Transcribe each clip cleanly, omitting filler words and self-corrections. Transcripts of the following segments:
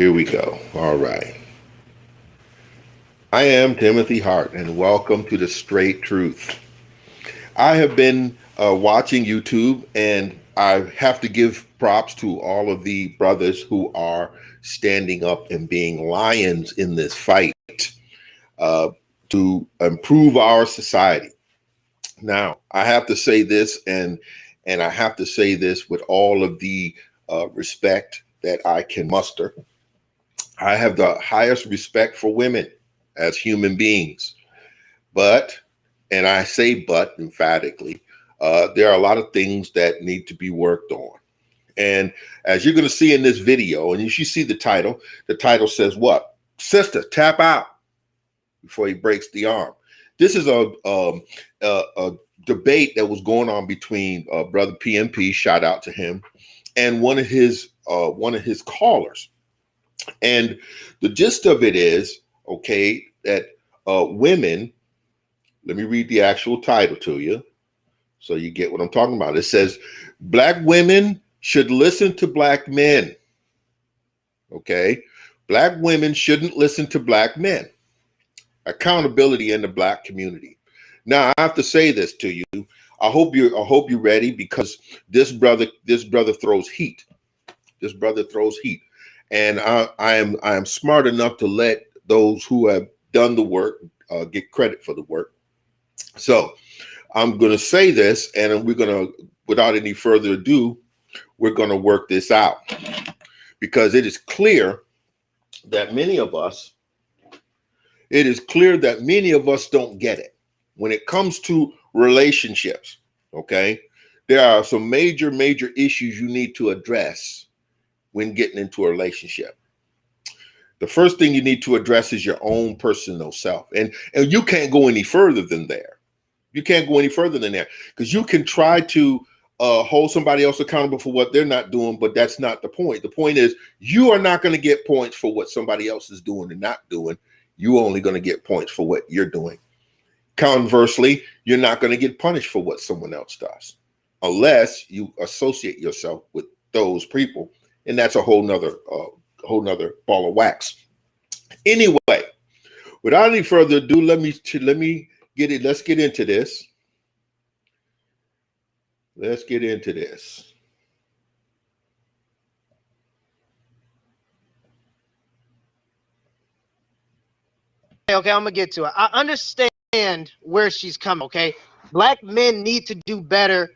Here we go. All right. I am Timothy Hart, and welcome to The Straight Truth. I have been watching YouTube, and I have to give props to all of the brothers who are standing up and being lions in this fight to improve our society. Now, I have to say this, and I have to say this with all of the respect that I can muster. I have the highest respect for women as human beings. But, and I say but emphatically, there are a lot of things that need to be worked on. And as you're going to see in this video, and you should see the title says what? Sister, tap out before he breaks the arm. This is a debate that was going on between brother PMP, shout out to him, and one of his callers. And the gist of it is, okay, that women, let me read the actual title to you so you get what I'm talking about. It says, Black women should listen to Black men. Okay, Black women shouldn't listen to Black men. Accountability in the Black community. Now, I have to say this to you. I hope you're ready, because this brother throws heat. This brother throws heat. And I am smart enough to let those who have done the work get credit for the work. So I'm going to say this, and we're going to, without any further ado, we're going to work this out, because it is clear that many of us don't get it when it comes to relationships. Okay, there are some major issues you need to address when getting into a relationship. The first thing you need to address is your own personal self. And you can't go any further than there. You can't go any further than there, because you can try to hold somebody else accountable for what they're not doing, but that's not the point. The point is, you are not going to get points for what somebody else is doing and not doing. You're only going to get points for what you're doing. Conversely, you're not going to get punished for what someone else does, unless you associate yourself with those people. And that's a whole nother ball of wax. Anyway, without any further ado, let's get into this. Let's get into this. Okay, I'm gonna get to it. I understand where she's coming. Okay, Black men need to do better,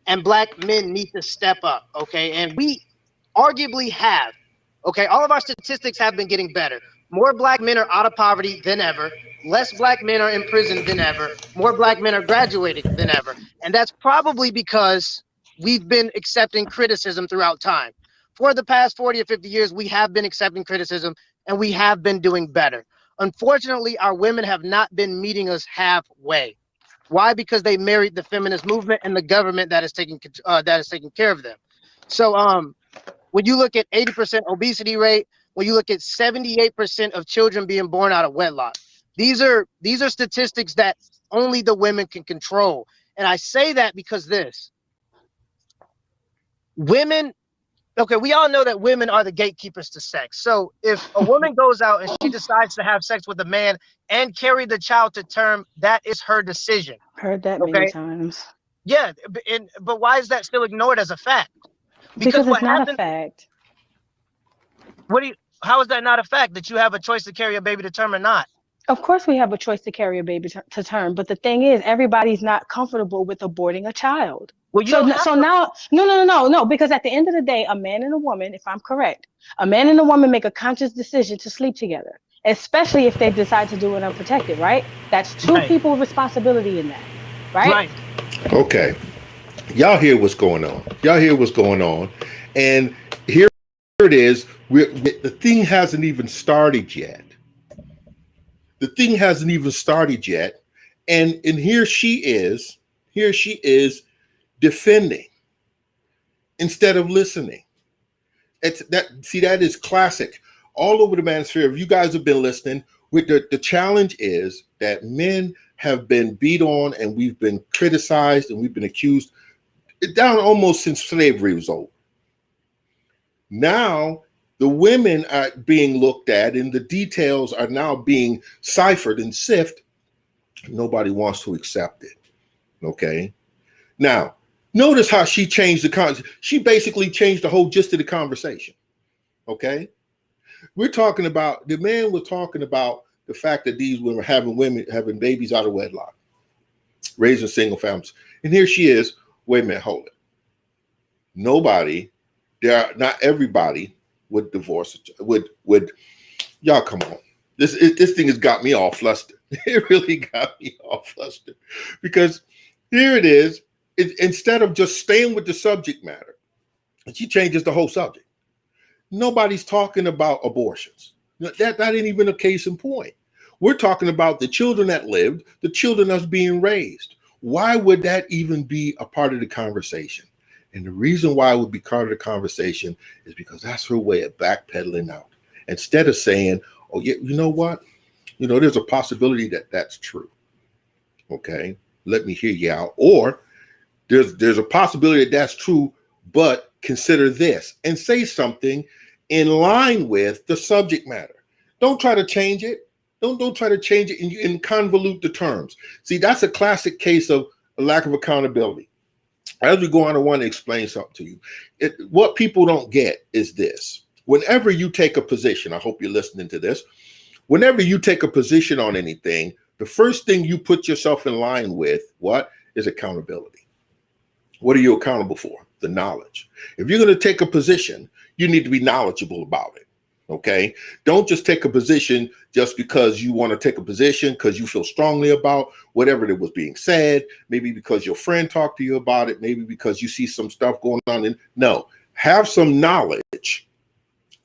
and Black men need to step up. Okay, and we arguably have. Okay, all of our statistics have been getting better. More Black men are out of poverty than ever. Less Black men are in prison than ever. More Black men are graduating than ever. And that's probably because we've been accepting criticism throughout time. For the past 40 or 50 years, we have been accepting criticism, and we have been doing better. Unfortunately, our women have not been meeting us halfway. Why? Because they married the feminist movement and the government that is taking care of them. So when you look at 80% obesity rate, when you look at 78% of children being born out of wedlock, these are statistics that only the women can control. And I say that because women, okay, we all know that women are the gatekeepers to sex. So if a woman goes out and she decides to have sex with a man and carry the child to term, that is her decision. Heard that many times. Yeah, but why is that still ignored as a fact? Because it's not a fact. How is that not a fact, that you have a choice to carry a baby to term or not? Of course we have a choice to carry a baby to term, but the thing is, everybody's not comfortable with aborting a child. Well, No, because at the end of the day, a man and a woman, if I'm correct, a man and a woman make a conscious decision to sleep together, especially if they decide to do it unprotected, right? That's two people's responsibility in that, right? Okay. Y'all hear what's going on. And here it is. The thing hasn't even started yet. And here she is defending instead of listening. That is classic. All over the manosphere, if you guys have been listening, the challenge is that men have been beat on, and we've been criticized, and we've been accused down almost since slavery was over. Now The women are being looked at and the details are now being ciphered and sifted. Nobody wants to accept it. Okay. Now, notice how she changed she basically changed the whole gist of the conversation. Okay. We're talking about, the man was talking about the fact that these women having babies out of wedlock, raising single families. And here she is. Wait a minute, hold it. Not everybody would divorce, would y'all come on. This thing has got me all flustered. It really got me all flustered because here it is. Instead of just staying with the subject matter, she changes the whole subject. Nobody's talking about abortions. That ain't even a case in point. We're talking about the children that lived, the children that's being raised. Why would that even be a part of the conversation? And the reason why it would be part of the conversation is because that's her way of backpedaling out. Instead of saying, oh, yeah, you know what? You know, there's a possibility that that's true. Okay, let me hear you out. Or there's a possibility that that's true, but consider this and say something in line with the subject matter. Don't try to change it. Don't try to change it and convolute the terms. See, that's a classic case of a lack of accountability. As we go on, I want to explain something to you. What people don't get is this. Whenever you take a position, I hope you're listening to this. Whenever you take a position on anything, the first thing you put yourself in line with, what is accountability? What are you accountable for? The knowledge. If you're going to take a position, you need to be knowledgeable about it. Okay. Don't just take a position just because you want to take a position because you feel strongly about whatever that was being said. Maybe because your friend talked to you about it. Maybe because you see some stuff going on. No, have some knowledge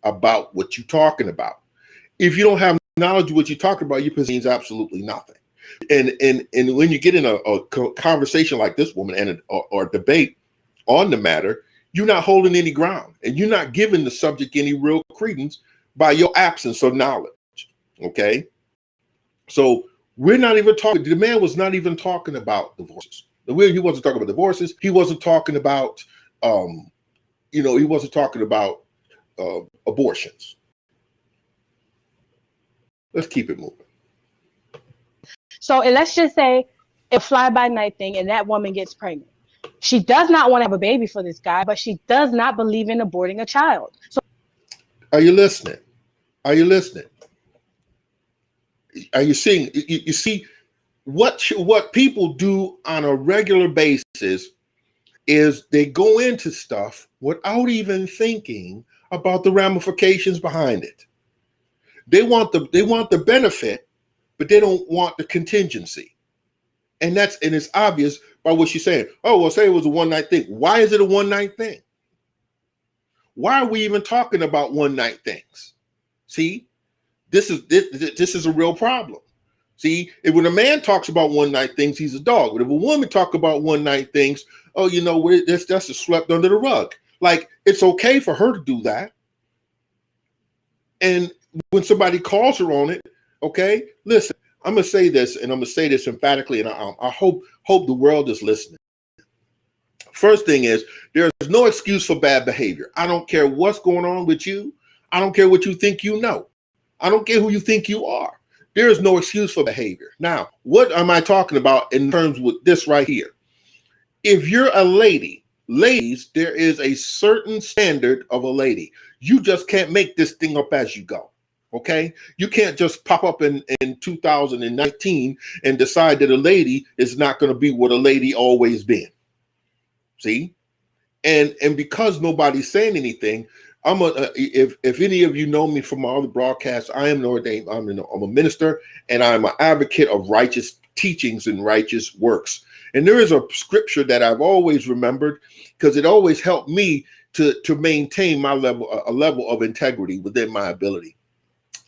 about what you're talking about. If you don't have knowledge of what you're talking about, your position means absolutely nothing. And when you get in a conversation like this woman or debate on the matter, you're not holding any ground and you're not giving the subject any real credence by your absence of knowledge. Okay. So we're not even talking, the man was not even talking about divorces. He wasn't talking about divorces. He wasn't talking about, he wasn't talking about abortions. Let's keep it moving. So let's just say a fly-by-night thing and that woman gets pregnant. She does not want to have a baby for this guy, but she does not believe in aborting a child. So, are you listening? Are you listening? Are you seeing? You see, what people do on a regular basis is they go into stuff without even thinking about the ramifications behind it. They want the benefit, but they don't want the contingency. And it's obvious by what she's saying. Oh, well, say it was a one-night thing. Why is it a one-night thing? Why are we even talking about one-night things? See, this is a real problem. See, when a man talks about one-night things, he's a dog. But if a woman talks about one-night things, oh, that's just swept under the rug. Like, it's okay for her to do that. And when somebody calls her on it, okay, listen, I'm going to say this, and I'm going to say this emphatically, and I hope the world is listening. First thing is, there's no excuse for bad behavior. I don't care what's going on with you. I don't care what you think you know. I don't care who you think you are. There is no excuse for behavior. Now, what am I talking about in terms with this right here? If you're a lady, ladies, there is a certain standard of a lady. You just can't make this thing up as you go. Okay, you can't just pop up in 2019 and decide that a lady is not going to be what a lady always been. See, and because nobody's saying anything, if any of you know me from my other broadcasts, I am an ordained. I'm a minister, and I'm an advocate of righteous teachings and righteous works. And there is a scripture that I've always remembered because it always helped me to maintain a level of integrity within my ability.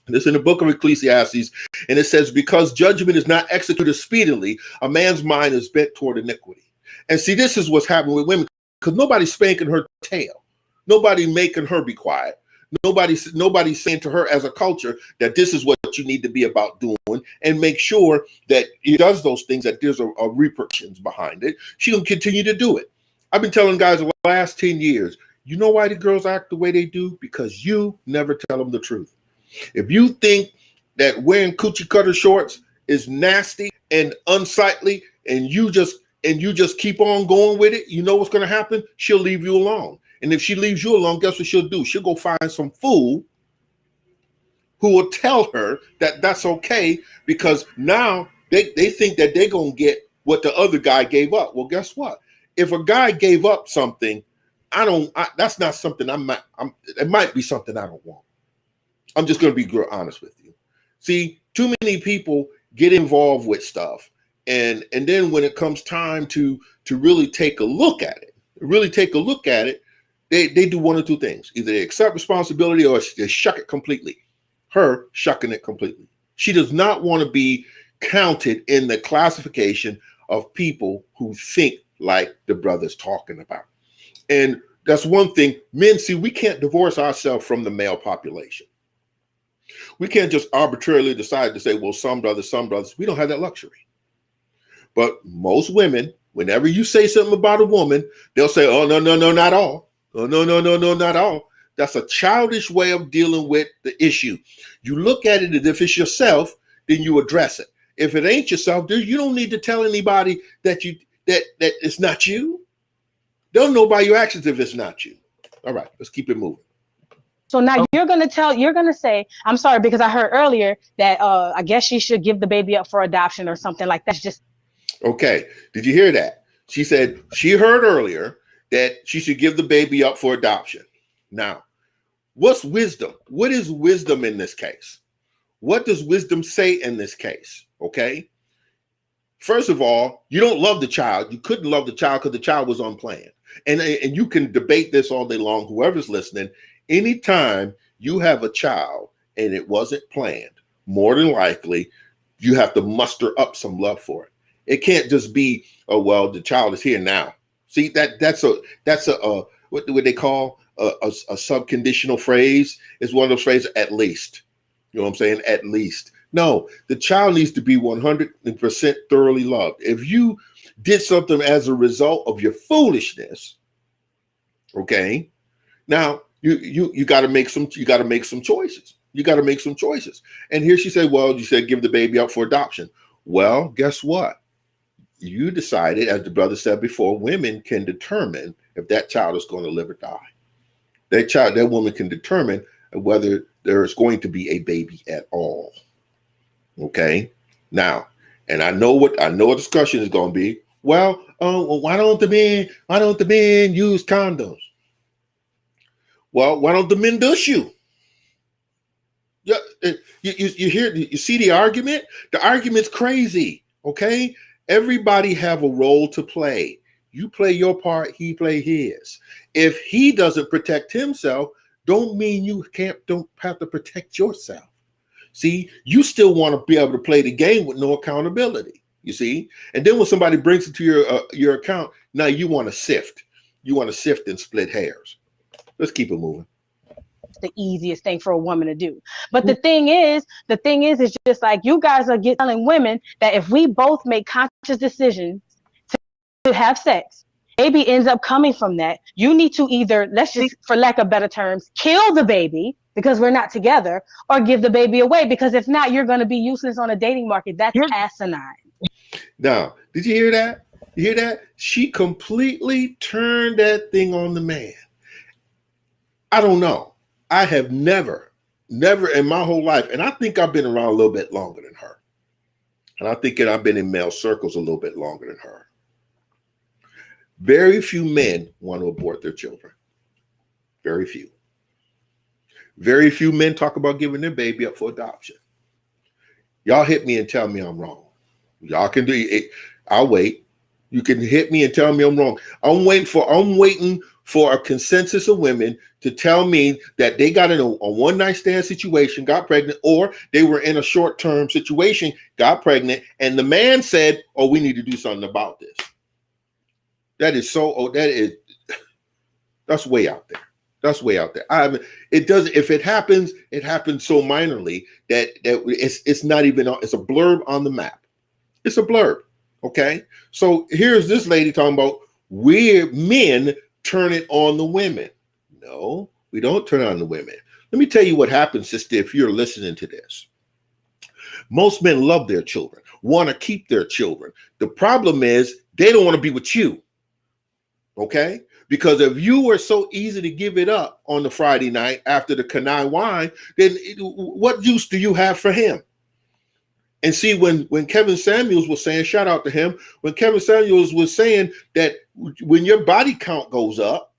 This is in the book of Ecclesiastes, and it says, because judgment is not executed speedily, a man's mind is bent toward iniquity. And see, this is what's happening with women, because nobody's spanking her tail. Nobody making her be quiet. Nobody's saying to her as a culture that this is what you need to be about doing, and make sure that he does those things, that there's a repercussions behind it. She can continue to do it. I've been telling guys the last 10 years, You know why the girls act the way they do? Because you never tell them the truth. If you think that wearing coochie cutter shorts is nasty and unsightly, and you just keep on going with it, you know what's going to happen? She'll leave you alone. And if she leaves you alone, guess what she'll do? She'll go find some fool who will tell her that that's okay, because now they think that they're going to get what the other guy gave up. Well, guess what? If a guy gave up something, that's not something it might be something I don't want. I'm just going to be honest with you. See, too many people get involved with stuff. And then when it comes time to really take a look at it, they do one or two things. Either they accept responsibility or they shuck it completely. Her shucking it completely. She does not want to be counted in the classification of people who think like the brother's talking about. And that's one thing. Men, see, we can't divorce ourselves from the male population. We can't just arbitrarily decide to say, well, some brothers, we don't have that luxury. But most women, whenever you say something about a woman, they'll say, oh, no, not all. Oh, no, not all. That's a childish way of dealing with the issue. You look at it as if it's yourself, then you address it. If it ain't yourself, you don't need to tell anybody that it's not you. They'll know by your actions if it's not you. All right, let's keep it moving. So now you're going to say, I'm sorry, because I heard earlier that I guess she should give the baby up for adoption or something like that. Just okay. Did you hear that? She said she heard earlier that she should give the baby up for adoption. Now, what's wisdom? What is wisdom in this case? What does wisdom say in this case? Okay. First of all, you don't love the child. You couldn't love the child because the child was unplanned. And you can debate this all day long, whoever's listening. Anytime you have a child and it wasn't planned, more than likely, you have to muster up some love for it. It can't just be, oh, well, the child is here now. See, that's a what do they call a subconditional phrase? It's one of those phrases, at least. You know what I'm saying? At least. No, the child needs to be 100% thoroughly loved. If you did something as a result of your foolishness, okay, now you got to make some choices. You got to make some choices. And here she said, well, you said give the baby up for adoption. Well, guess what? You decided, as the brother said before, women can determine if that child is going to live or die. That woman can determine whether there is going to be a baby at all. Okay. Now, and I know what discussion is going to be. Well, why don't the men use condoms? Well, why don't the men dush you? Yeah, you see the argument? The argument's crazy. Okay. Everybody have a role to play. You play your part, he play his. If he doesn't protect himself, don't mean you don't have to protect yourself. See, you still want to be able to play the game with no accountability, you see? And then when somebody brings it to your account, now you want to sift. You want to sift and split hairs. Let's keep it moving. the easiest thing for a woman to do. But the thing is just like you guys are telling women that if we both make conscious decisions to have sex, baby ends up coming from that. You need to either, let's just, for lack of better terms, kill the baby because we're not together, or give the baby away, because if not, you're going to be useless on a dating market. That's asinine. Now, did you hear that? You hear that? She completely turned that thing on the man. I don't know. I have never in my whole life, and I think I've been around a little bit longer than her. And I think that I've been in male circles a little bit longer than her. Very few men want to abort their children. Very few. Very few men talk about giving their baby up for adoption. Y'all hit me and tell me I'm wrong. Y'all can do it. I'll wait. You can hit me and tell me I'm wrong. I'm waiting for a consensus of women to tell me that they got in a one night stand situation, got pregnant, or they were in a short term situation, got pregnant, and the man said, "Oh, we need to do something about this." That's way out there. That's way out there. If it happens so minorly that it's not even, it's a blurb on the map. It's a blurb. Okay. So here's this lady talking about weird men turn it on the women. No, we don't turn on the women. Let me tell you what happens, sister, if you're listening to this. Most men love their children, want to keep their children. The problem is they don't want to be with you. Okay? Because if you were so easy to give it up on the Friday night after the canai wine, then what use do you have for him? And see, when Kevin Samuels was saying, shout out to him, when Kevin Samuels was saying that when your body count goes up,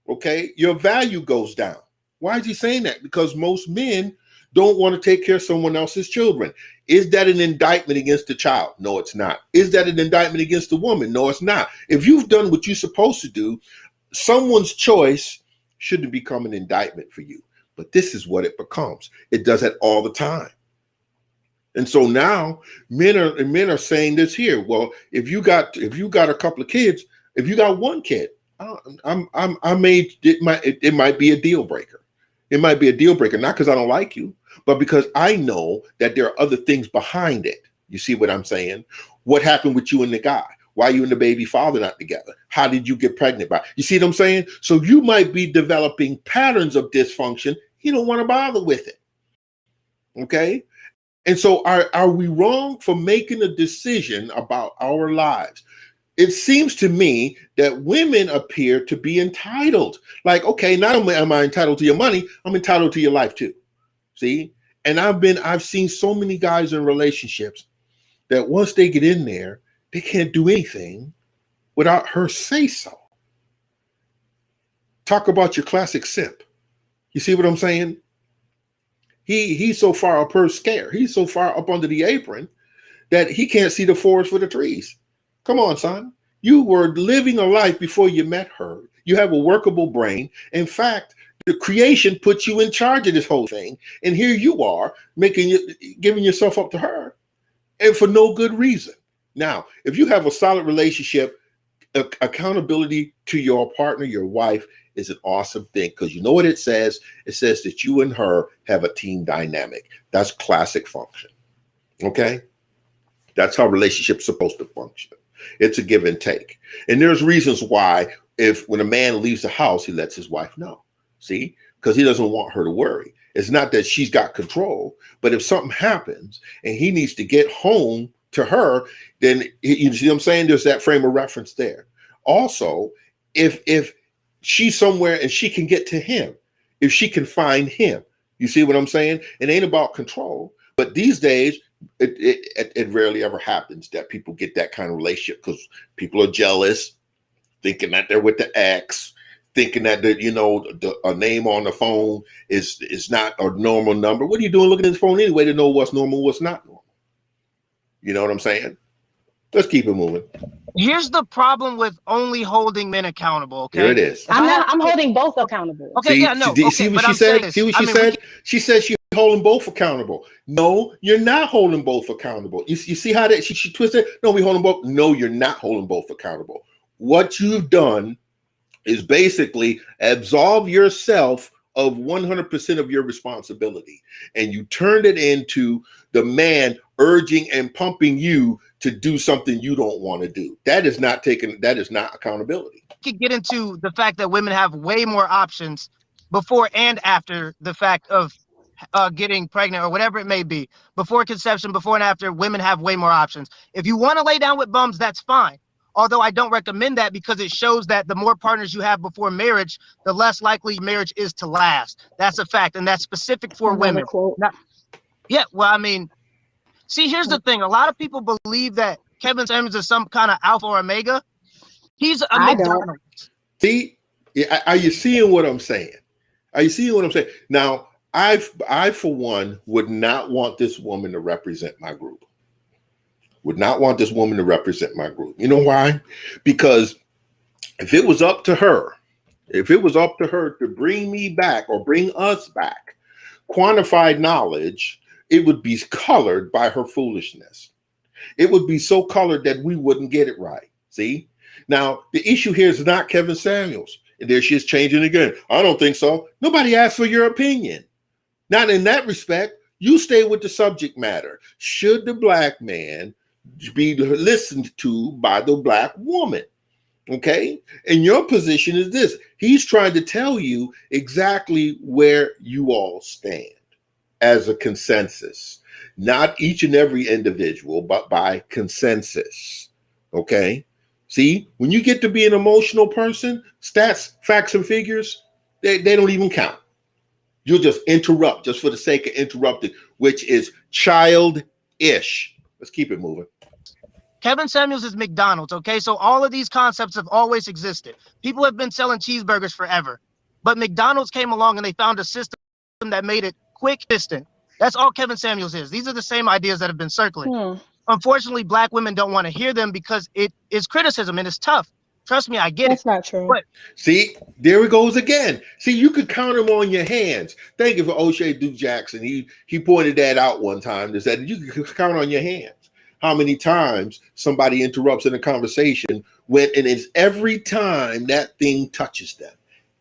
okay, your value goes down. Why is he saying that? Because most men don't want to take care of someone else's children. Is that an indictment against the child? No, it's not. Is that an indictment against the woman? No, it's not. If you've done what you're supposed to do, someone's choice shouldn't become an indictment for you. But this is what it becomes. It does that all the time. And so now men are saying this here. Well, if you got a couple of kids, if you got one kid, it might be a deal breaker. It might be a deal breaker, not because I don't like you, but because I know that there are other things behind it. You see what I'm saying? What happened with you and the guy? Why you and the baby father not together? How did you get pregnant by? You see what I'm saying? So you might be developing patterns of dysfunction. You don't want to bother with it. Okay? And so are we wrong for making a decision about our lives? It seems to me that women appear to be entitled. Like, okay, not only am I entitled to your money, I'm entitled to your life too. See? And I've seen so many guys in relationships that once they get in there, they can't do anything without her say so. Talk about your classic simp. You see what I'm saying? He's so far up her scare. He's so far up under the apron that he can't see the forest for the trees. Come on, son. You were living a life before you met her. You have a workable brain. In fact, the creation puts you in charge of this whole thing. And here you are giving yourself up to her, and for no good reason. Now, if you have a solid relationship, accountability to your partner, your wife, is an awesome thing, because you know what it says? It says that you and her have a team dynamic. That's classic function. Okay? That's how relationships are supposed to function. It's a give and take. And there's reasons why when a man leaves the house, he lets his wife know. See? Because he doesn't want her to worry. It's not that she's got control, but if something happens and he needs to get home to her, then you see what I'm saying? There's that frame of reference there. Also, if she's somewhere and she can get to him, if she can find him, you see what I'm saying? It ain't about control, but these days it rarely ever happens that people get that kind of relationship, because people are jealous, thinking that they're with the ex, thinking that a name on the phone is not a normal number. What are you doing looking at the phone anyway to know what's normal, what's not normal? You know what I'm saying? Let's keep it moving. Here's the problem with only holding men accountable. Okay, here it is. I'm holding both accountable. Okay, see, yeah, no. See what she said? See what she said? She said she's holding both accountable. No, you're not holding both accountable. You see how that she twisted? No, we holding both. No, you're not holding both accountable. What you've done is basically absolve yourself of 100% of your responsibility, and you turned it into the man urging and pumping you to do something you don't want to do. That is not accountability. You could get into the fact that women have way more options before and after the fact of getting pregnant or whatever it may be. Before conception, before and after, women have way more options. If you want to lay down with bums, that's fine. Although I don't recommend that, because it shows that the more partners you have before marriage, the less likely marriage is to last. That's a fact, and that's specific for women. Yeah, well, I mean, see, here's the thing. A lot of people believe that Kevin Samuels is some kind of alpha or omega. He's a McDonald's. See, are you seeing what I'm saying? Are you seeing what I'm saying? Now, I for one would not want this woman to represent my group. Would not want this woman to represent my group. You know why? Because if it was up to her to bring me back or bring us back, quantified knowledge, it would be colored by her foolishness. It would be so colored that we wouldn't get it right. See? Now, the issue here is not Kevin Samuels. And there she is changing again. I don't think so. Nobody asked for your opinion. Not in that respect. You stay with the subject matter. Should the black man be listened to by the black woman? Okay. And your position is this. He's trying to tell you exactly where you all stand as a consensus, not each and every individual, but by consensus. Okay. See, when you get to be an emotional person, stats, facts, and figures, they don't even count. You'll just interrupt just for the sake of interrupting, which is childish. Let's keep it moving. Kevin Samuels is McDonald's, okay? So all of these concepts have always existed. People have been selling cheeseburgers forever. But McDonald's came along and they found a system that made it quick, distant. That's all Kevin Samuels is. These are the same ideas that have been circling. Unfortunately, Black women don't want to hear them because it is criticism and it's tough. Trust me, I get That's not true. But see, there it goes again. See, you could count them on your hands. Thank you for O'Shea Duke Jackson. He pointed that out one time. That said you could count on your hands how many times somebody interrupts in a conversation when, and it's every time that thing touches them.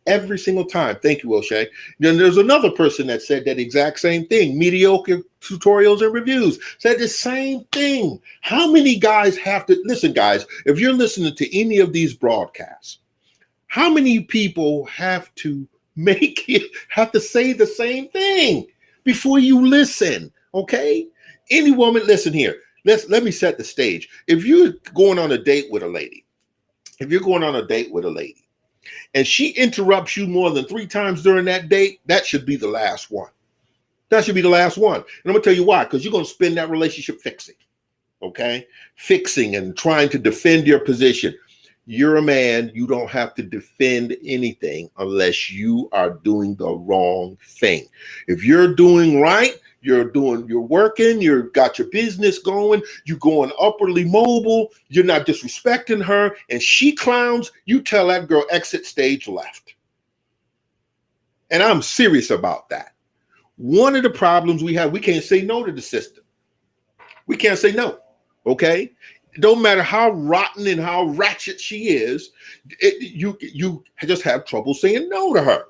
Every single time. Thank you, O'Shea. Then there's another person that said that exact same thing. Mediocre tutorials and reviews said the same thing. How many guys have to listen, guys? If you're listening to any of these broadcasts, how many people have to say the same thing before you listen? Okay, any woman, listen here. Let me set the stage. If you're going on a date with a lady, and she interrupts you more than 3 times during that date, that should be the last one. That should be the last one. And I'm going to tell you why, because you're going to spend that relationship fixing, okay? Fixing and trying to defend your position. You're a man. You don't have to defend anything unless you are doing the wrong thing. If you're doing right, you're working, you've got your business going, you're going upwardly mobile, you're not disrespecting her, and she clowns, you tell that girl exit stage left. And I'm serious about that. One of the problems we have, we can't say no to the system. We can't say no, okay? It don't matter how rotten and how ratchet she is, you just have trouble saying no to her.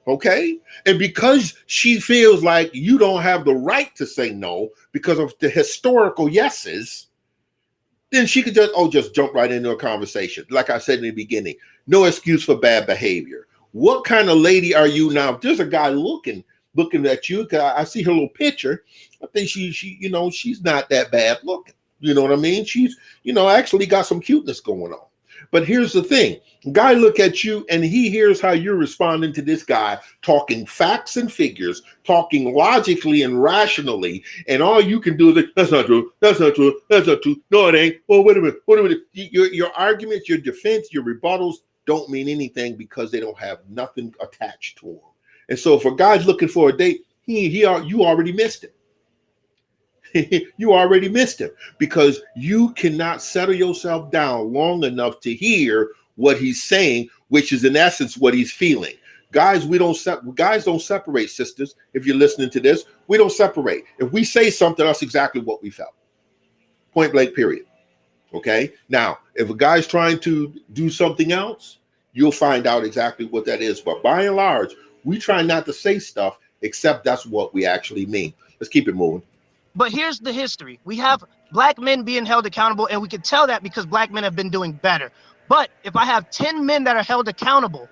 Okay. And because she feels like you don't have the right to say no because of the historical yeses, then she could just jump right into a conversation. Like I said in the beginning, no excuse for bad behavior. What kind of lady are you now? If there's a guy looking at you, I see her little picture. I think she's not that bad looking. You know what I mean? She's, actually got some cuteness going on. But here's the thing. Guy look at you and he hears how you're responding to this guy talking facts and figures, talking logically and rationally, and all you can do is that's not true, that's not true, that's not true, no it ain't, well wait a minute. Your arguments, your defense, your rebuttals don't mean anything because they don't have nothing attached to them. And so for guys looking for a date, you already missed it. You already missed it because you cannot settle yourself down long enough to hear what he's saying, which is in essence what he's feeling. Guys, guys don't separate, sisters. If you're listening to this, we don't separate. If we say something, that's exactly what we felt. Point blank, period. Okay. Now, if a guy's trying to do something else, you'll find out exactly what that is. But by and large, we try not to say stuff except that's what we actually mean. Let's keep it moving. But here's the history. We have Black men being held accountable, and we can tell that because Black men have been doing better. But if I have 10 men that are held accountable,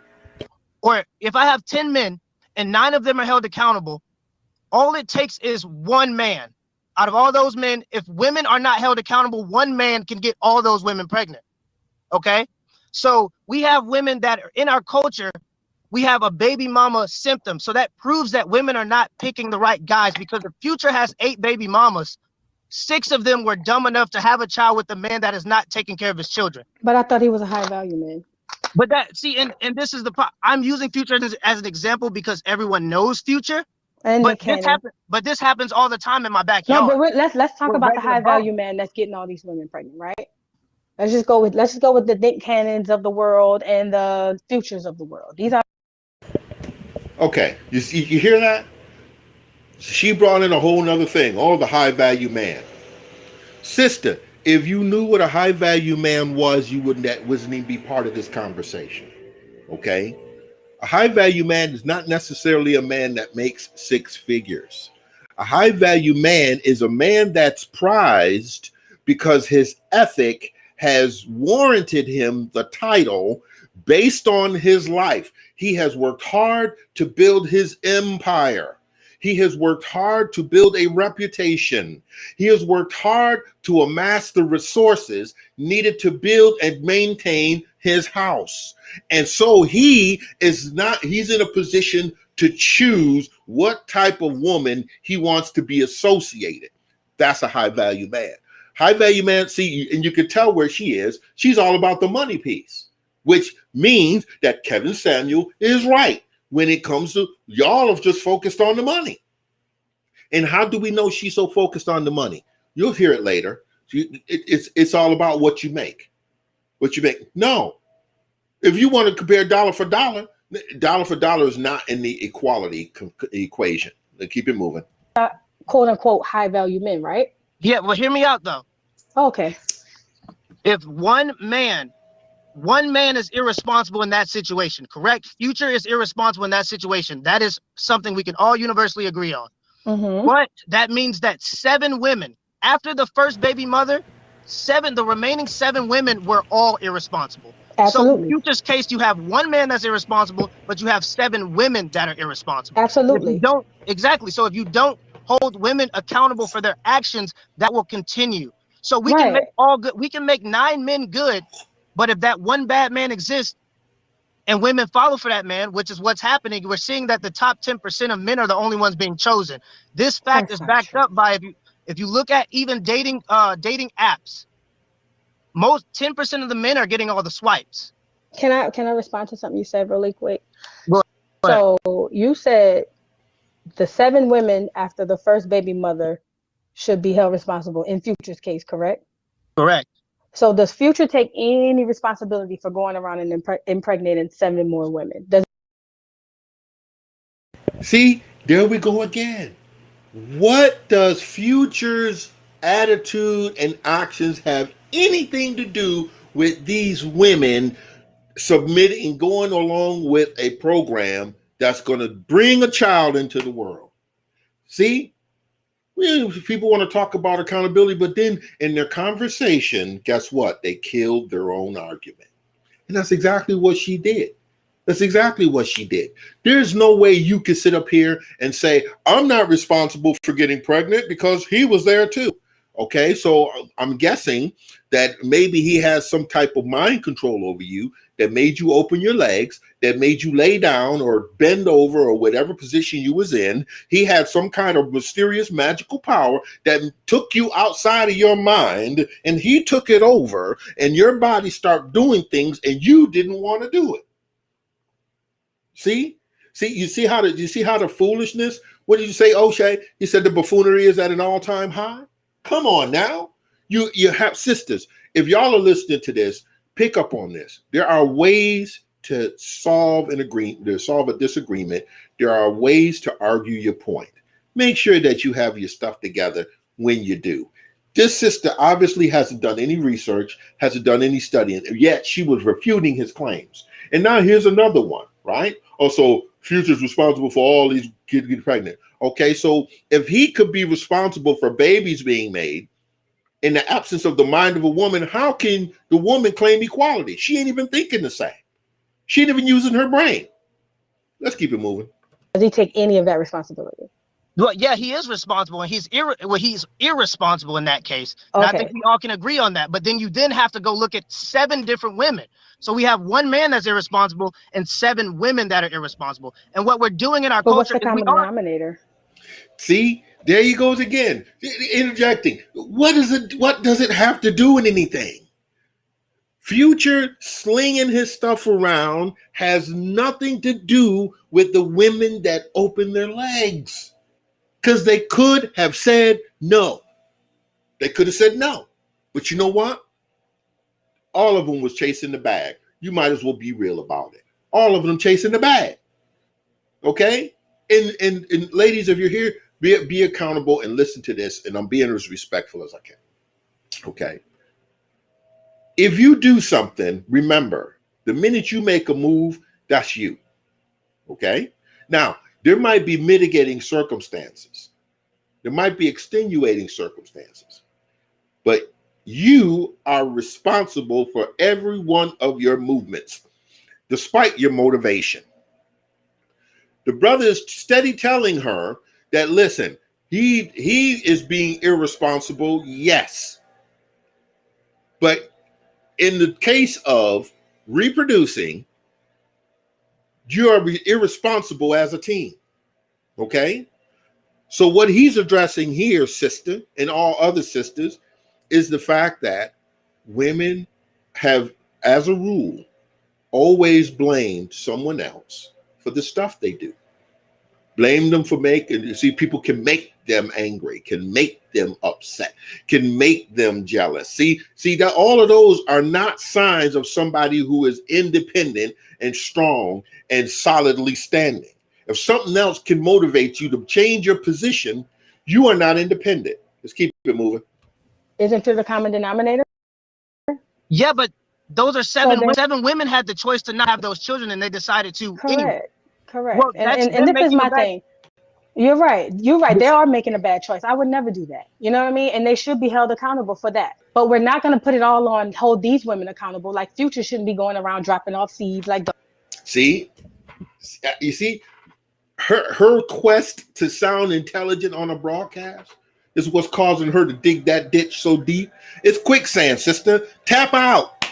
or if I have 10 men and 9 of them are held accountable, all it takes is one man. Out of all those men, if women are not held accountable, one man can get all those women pregnant. Okay? So we have women that are in our culture, we have a baby mama symptom. So that proves that women are not picking the right guys because the Future has 8 baby mamas. 6 of them were dumb enough to have a child with a man that is not taking care of his children. But I thought he was a high value man. But this is the part. I'm using Future as an example because everyone knows Future. And but this happens all the time in my backyard. No, but let's talk about the high value man that's getting all these women pregnant, right? Let's just go with the Nick Cannons of the world and the Futures of the world. These are okay. You hear that? She brought in a whole nother thing. Oh, the high value man. Sister, if you knew what a high value man was, you wouldn't even be part of this conversation. Okay? A high value man is not necessarily a man that makes 6 figures. A high value man is a man that's prized because his ethic has warranted him the title based on his life. He has worked hard to build his empire. He has worked hard to build a reputation. He has worked hard to amass the resources needed to build and maintain his house. And so he's in a position to choose what type of woman he wants to be associated. That's a high value man. High value man, see, and you can tell where she is. She's all about the money piece, which means that Kevin Samuel is right when it comes to y'all have just focused on the money. And how do we know she's so focused on the money? You'll hear it later. It's all about what you make. What you make. No. If you want to compare dollar for dollar is not in the equality equation. Keep it moving. Quote unquote high value men, right? Yeah, well, hear me out though. Okay. If one man is irresponsible in that situation, correct? Future is irresponsible in that situation. That is something we can all universally agree on. But that means that 7 women, after the first baby mother, the remaining 7 women were all irresponsible. Absolutely. So in Future's case, you have 1 man that's irresponsible, but you have 7 women that are irresponsible. Absolutely. Exactly. So if you don't hold women accountable for their actions, that will continue. So we can make all good. We can make 9 men good, but if that one bad man exists and women follow for that man, which is what's happening, we're seeing that the top 10% of men are the only ones being chosen. This fact is backed up by if you look at even dating apps, most 10% of the men are getting all the swipes. Can I respond to something you said really quick? Go ahead. So you said the 7 women after the first baby mother should be held responsible in Future's case, correct? Correct. So does Future take any responsibility for going around and impregnating 7 more women? See, there we go again. What does Future's attitude and actions have anything to do with these women submitting, going along with a program that's going to bring a child into the world? See, people want to talk about accountability, but then in their conversation, guess what? They killed their own argument. And that's exactly what she did. That's exactly what she did. There's no way you can sit up here and say, I'm not responsible for getting pregnant because he was there too. Okay, so I'm guessing that maybe he has some type of mind control over you that made you open your legs, that made you lay down or bend over or whatever position you was in. He had some kind of mysterious magical power that took you outside of your mind, and he took it over, and your body started doing things and you didn't want to do it. See, you see how the foolishness, what did you say, O'Shea? He said the buffoonery is at an all-time high. Come on now. You have sisters. If y'all are listening to this, pick up on this. There are ways to solve a disagreement. There are ways to argue your point. Make sure that you have your stuff together when you do. This sister obviously hasn't done any research, hasn't done any studying, yet she was refuting his claims. And now here's another one, right? Also, Future's responsible for all these kids getting pregnant. Okay, so if he could be responsible for babies being made in the absence of the mind of a woman, how can the woman claim equality? She ain't even thinking the same. She ain't even using her brain. Let's keep it moving. Does he take any of that responsibility? Well, yeah, he is responsible, and he's irresponsible in that case. Okay. And I think we all can agree on that. But then you have to go look at 7 different women. So we have 1 man that's irresponsible and 7 women that are irresponsible. And what we're doing in our culture, what's the common denominator? See, there he goes again, interjecting. What does it have to do with anything? Future slinging his stuff around has nothing to do with the women that open their legs. Because they could have said no. They could have said no. But you know what? All of them was chasing the bag. You might as well be real about it. All of them chasing the bag. Okay? And ladies, if you're here, be accountable and listen to this. And I'm being as respectful as I can. Okay? If you do something, remember, the minute you make a move, that's you. Okay? Now, there might be mitigating circumstances. There might be extenuating circumstances. But You are responsible for every one of your movements, despite your motivation. The brother is steady telling her that, listen, he is being irresponsible, yes. But in the case of reproducing, you are irresponsible as a team. Okay? So what he's addressing here, sister, and all other sisters, is the fact that women have, as a rule, always blamed someone else for the stuff they do. Blame them for making, you see, people can make them angry, can make them upset, can make them jealous. See that all of those are not signs of somebody who is independent and strong and solidly standing. If something else can motivate you to change your position, you are not independent. Let's keep it moving. Isn't it the common denominator? Yeah, but those are seven women had the choice to not have those children, and they decided to anyway. Correct. Well, and this is my thing. You're right. They are making a bad choice. I would never do that. You know what I mean? And they should be held accountable for that. But we're not going to put it all on, hold these women accountable. Like Future shouldn't be going around dropping off seeds like that. See? You see? Her quest to sound intelligent on a broadcast is what's causing her to dig that ditch so deep. It's quicksand, sister. Tap out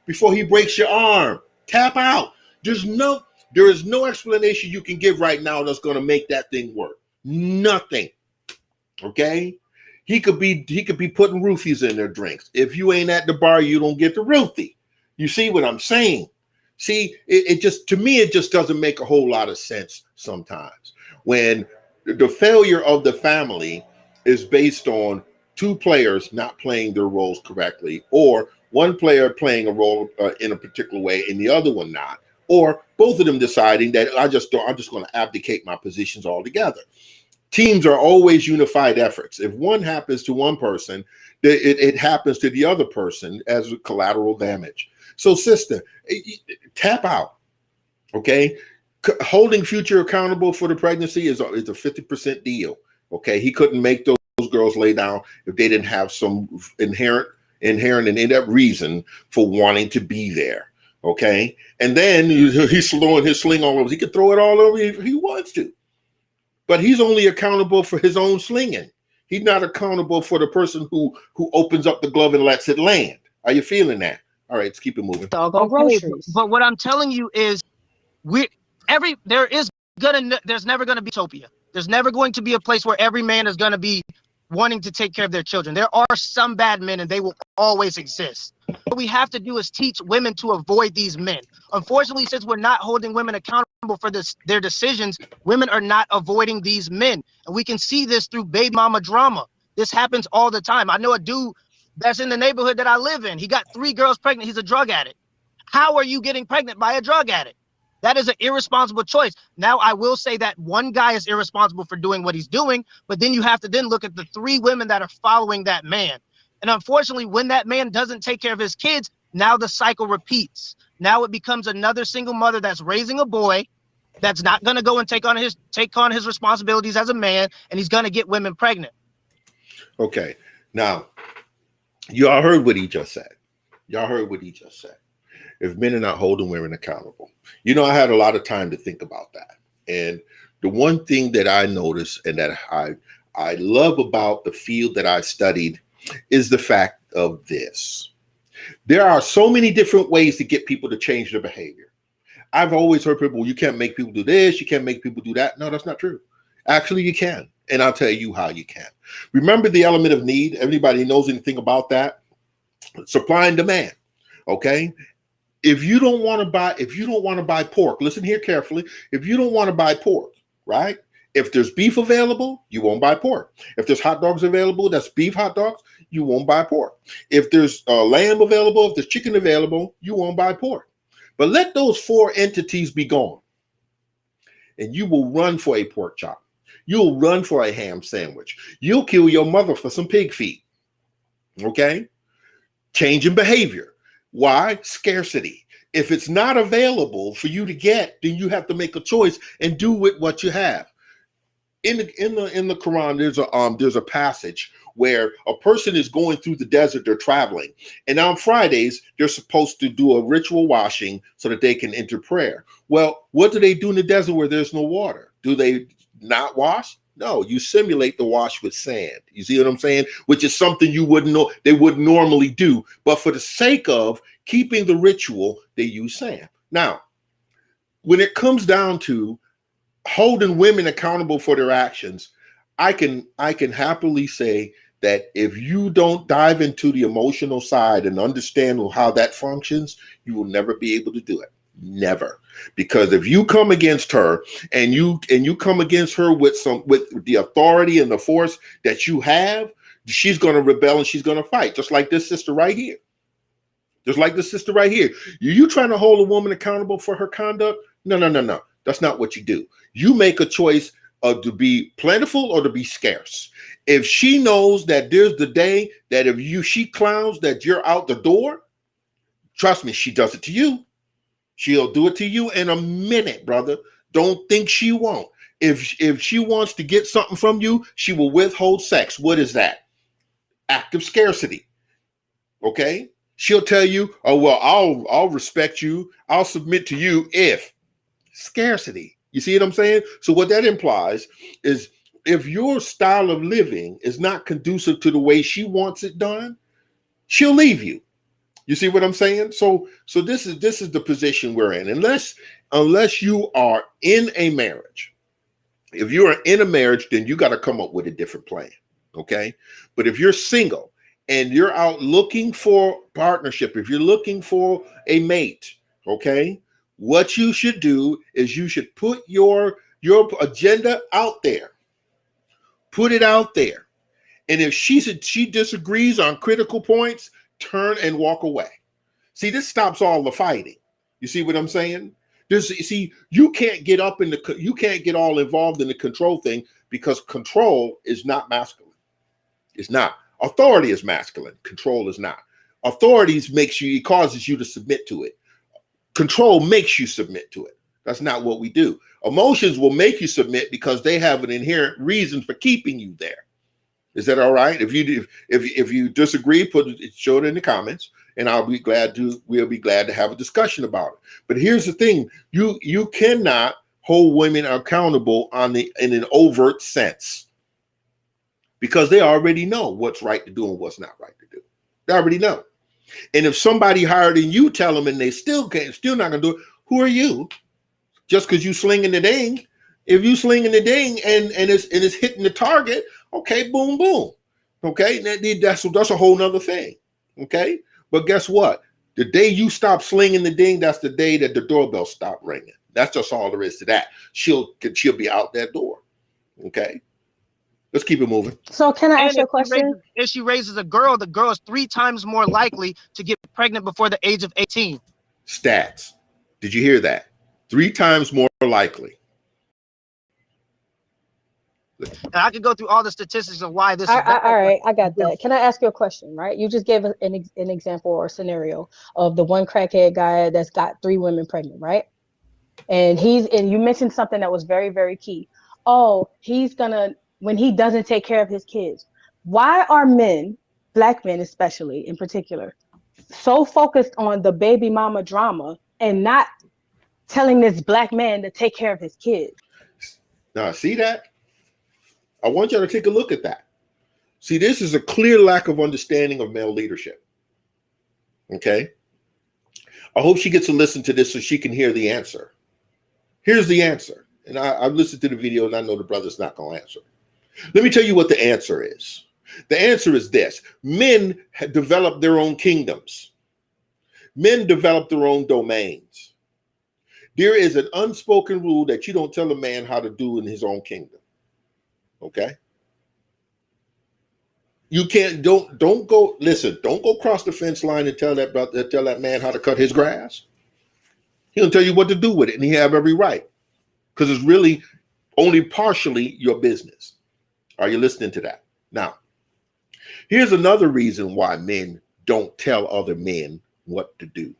before he breaks your arm. Tap out. There is no explanation you can give right now that's going to make that thing work. Nothing. Okay? He could be putting roofies in their drinks. If you ain't at the bar, you don't get the roofie. You see what I'm saying? See, it just, to me, it just doesn't make a whole lot of sense sometimes when the failure of the family is based on two players not playing their roles correctly, or one player playing a role in a particular way and the other one not, or both of them deciding that I'm just going to abdicate my positions altogether. Teams are always unified efforts. If one happens to one person, it happens to the other person as collateral damage. So, sister, tap out, okay? Holding Future accountable for the pregnancy is a 50% deal, okay? He couldn't make those girls lay down if they didn't have some inherent and in-depth reason for wanting to be there, okay? And then he's throwing his sling all over. He could throw it all over if he wants to, but he's only accountable for his own slinging. He's not accountable for the person who opens up the glove and lets it land. Are you feeling that? All right, let's keep it moving. Doggone groceries. But what I'm telling you is, there's never gonna be utopia. There's never going to be a place where every man is gonna be wanting to take care of their children. There are some bad men, and they will always exist. What we have to do is teach women to avoid these men. Unfortunately, since we're not holding women accountable for their decisions, women are not avoiding these men, and we can see this through baby mama drama. This happens all the time. I know a dude that's in the neighborhood that I live in. He got 3 girls pregnant. He's a drug addict. How are you getting pregnant by a drug addict? That is an irresponsible choice. Now, I will say that one guy is irresponsible for doing what he's doing, but then you have to then look at the 3 women that are following that man. And unfortunately, when that man doesn't take care of his kids, now the cycle repeats. Now it becomes another single mother that's raising a boy that's not going to go and take on his responsibilities as a man, and he's going to get women pregnant. Okay. Now, y'all heard what he just said. If men are not holding women accountable. You know, I had a lot of time to think about that. And the one thing that I noticed and that I love about the field that I studied is the fact of this. There are so many different ways to get people to change their behavior. I've always heard people, you can't make people do this, you can't make people do that. No, that's not true. Actually, you can. And I'll tell you how you can. Remember the element of need? Everybody knows anything about that? Supply and demand. Okay? If you don't want to buy pork, listen here carefully. If you don't want to buy pork, right? If there's beef available, you won't buy pork. If there's hot dogs available, that's beef hot dogs, you won't buy pork. If there's lamb available, if there's chicken available, you won't buy pork. But let those 4 entities be gone, and you will run for a pork chop. You'll run for a ham sandwich. You'll kill your mother for some pig feet. Okay? Change in behavior. Why? Scarcity. If it's not available for you to get, then you have to make a choice and do with what you have. in the Quran, there's a passage where a person is going through the desert, they're traveling, and on Fridays they're supposed to do a ritual washing so that they can enter prayer. Well, what do they do in the desert where there's no water? Do they not wash? No, you simulate the wash with sand. You see what I'm saying? Which is something you wouldn't know they wouldn't normally do, but for the sake of keeping the ritual, they use sand. Now, when it comes down to holding women accountable for their actions, I can happily say that if you don't dive into the emotional side and understand how that functions, you will never be able to do it. Never. Because if you come against her and you come against her with the authority and the force that you have, she's going to rebel and she's going to fight, just like this sister right here. Just like this sister right here. You trying to hold a woman accountable for her conduct? No. That's not what you do. You make a choice to be plentiful or to be scarce. If she knows that there's the day that if she clowns that you're out the door, trust me, she does it to you. She'll do it to you in a minute, brother. Don't think she won't. If she wants to get something from you, she will withhold sex. What is that? Act of scarcity. Okay? She'll tell you, oh, well, I'll respect you. I'll submit to you if scarcity. You see what I'm saying? So what that implies is if your style of living is not conducive to the way she wants it done, she'll leave you. You see what I'm saying? So this is the position we're in. Unless you are in a marriage. If you are in a marriage, then you got to come up with a different plan. Okay? But if you're single and you're out looking for partnership, if you're looking for a mate, okay, what you should do is you should put your agenda out there. Put it out there. And if she disagrees on critical points, turn and walk away. See, this stops all the fighting. You see what I'm saying? You can't get all involved in the control thing because control is not masculine. It's not. Authority is masculine. Control is not. Authority causes you to submit to it. Control makes you submit to it. That's not what we do. Emotions will make you submit because they have an inherent reason for keeping you there. Is that all right? If you disagree, show it in the comments, and we'll be glad to have a discussion about it. But here's the thing: you cannot hold women accountable in an overt sense because they already know what's right to do and what's not right to do. They already know. And if somebody higher than you tell them and they still not gonna do it, who are you? Just because you slinging the ding. If you slinging the ding and it's hitting the target, okay, boom, boom. Okay, that's a whole nother thing. Okay, but guess what? The day you stop slinging the ding, that's the day that the doorbell stopped ringing. That's just all there is to that. She'll be out that door. Okay, let's keep it moving. So can I ask you a question? If she raises a girl, the girl is 3 times more likely to get pregnant before the age of 18. Stats. Did you hear that? 3 times more likely. And I could go through all the statistics of why this. All right, I got that. Can I ask you a question? Right, you just gave an example or a scenario of the one crackhead guy that's got 3 women pregnant, right? And you mentioned something that was very, very key. Oh, when he doesn't take care of his kids. Why are men, black men especially in particular, so focused on the baby mama drama and not telling this black man to take care of his kids? Now, see that? I want you to take a look at that. See, this is a clear lack of understanding of male leadership. Okay? I hope she gets to listen to this so she can hear the answer. Here's the answer. And I've listened to the video and I know the brother's not going to answer. Let me tell you what the answer is. The answer is this. Men have developed their own kingdoms. Men develop their own domains. There is an unspoken rule that you don't tell a man how to do in his own kingdom. Okay? You can't, don't go cross the fence line and tell that man how to cut his grass. He'll tell you what to do with it, and he have every right. Because it's really only partially your business. Are you listening to that? Now, here's another reason why men don't tell other men what to do.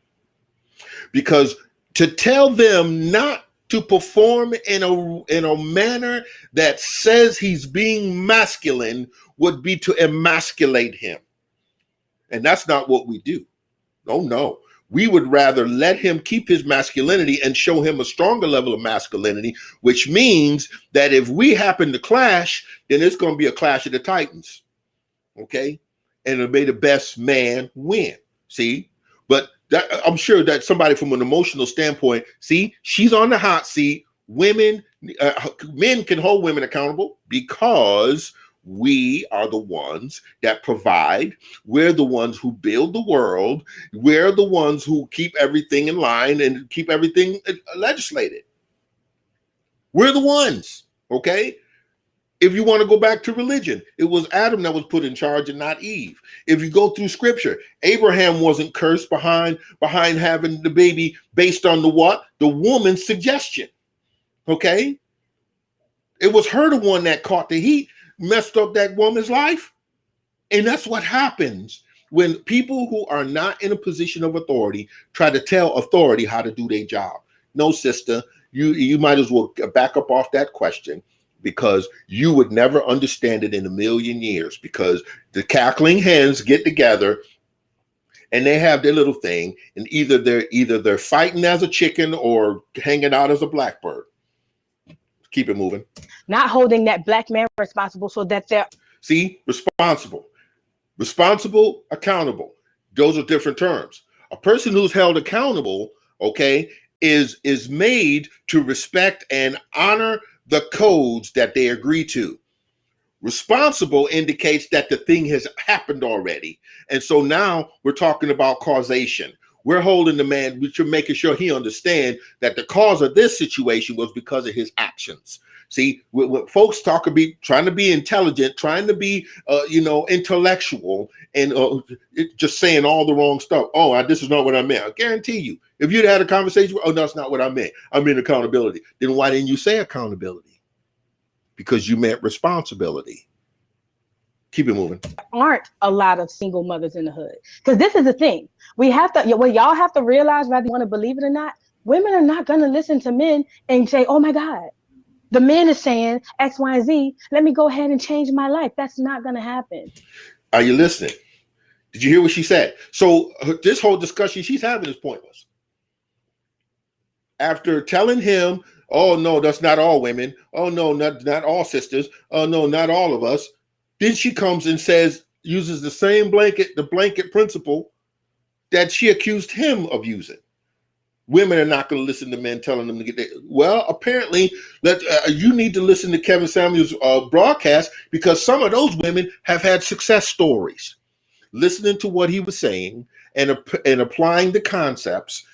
Because to tell them not to perform in a manner that says he's being masculine would be to emasculate him. And that's not what we do. Oh, no. We would rather let him keep his masculinity and show him a stronger level of masculinity, which means that if we happen to clash, then it's going to be a clash of the titans. Okay? And it'll be the best man win. See? But I'm sure that somebody from an emotional standpoint, see, she's on the hot seat. Men can hold women accountable because we are the ones that provide. We're the ones who build the world. We're the ones who keep everything in line and keep everything legislated. We're the ones, okay? If you want to go back to religion, it was Adam that was put in charge and not Eve. If you go through scripture, Abraham wasn't cursed behind having the baby based on the what? The woman's suggestion, okay? It was her the one that caught the heat, messed up that woman's life. And that's what happens when people who are not in a position of authority try to tell authority how to do their job. No, sister, you might as well back up off that question, because you would never understand it in a million years, because the cackling hens get together and they have their little thing, and either they're fighting as a chicken or hanging out as a blackbird. Keep it moving. Not holding that black man responsible so that they're... See, responsible, accountable. Those are different terms. A person who's held accountable, okay, is made to respect and honor the codes that they agree to. Responsible indicates that the thing has happened already. And so now we're talking about causation. We're holding the man, we're making sure he understands that the cause of this situation was because of his actions. See, when folks trying to be intelligent, trying to be, intellectual, and just saying all the wrong stuff. Oh, this is not what I meant. I guarantee you, if you'd had a conversation, oh, that's not what I meant. I mean accountability. Then why didn't you say accountability? Because you meant responsibility. Keep it moving. Aren't a lot of single mothers in the hood. Because this is the thing. Y'all have to realize, whether you want to believe it or not, women are not going to listen to men and say, oh my God, the man is saying X, Y, and Z. Let me go ahead and change my life. That's not going to happen. Are you listening? Did you hear what she said? So this whole discussion she's having is pointless. After telling him, oh no, that's not all women. Oh no, not all sisters. Oh no, not all of us. Then she comes and uses the same blanket principle that she accused him of using. Women are not going to listen to men telling them to get there. Well, apparently, you need to listen to Kevin Samuels' broadcast, because some of those women have had success stories. Listening to what he was saying and applying the concepts,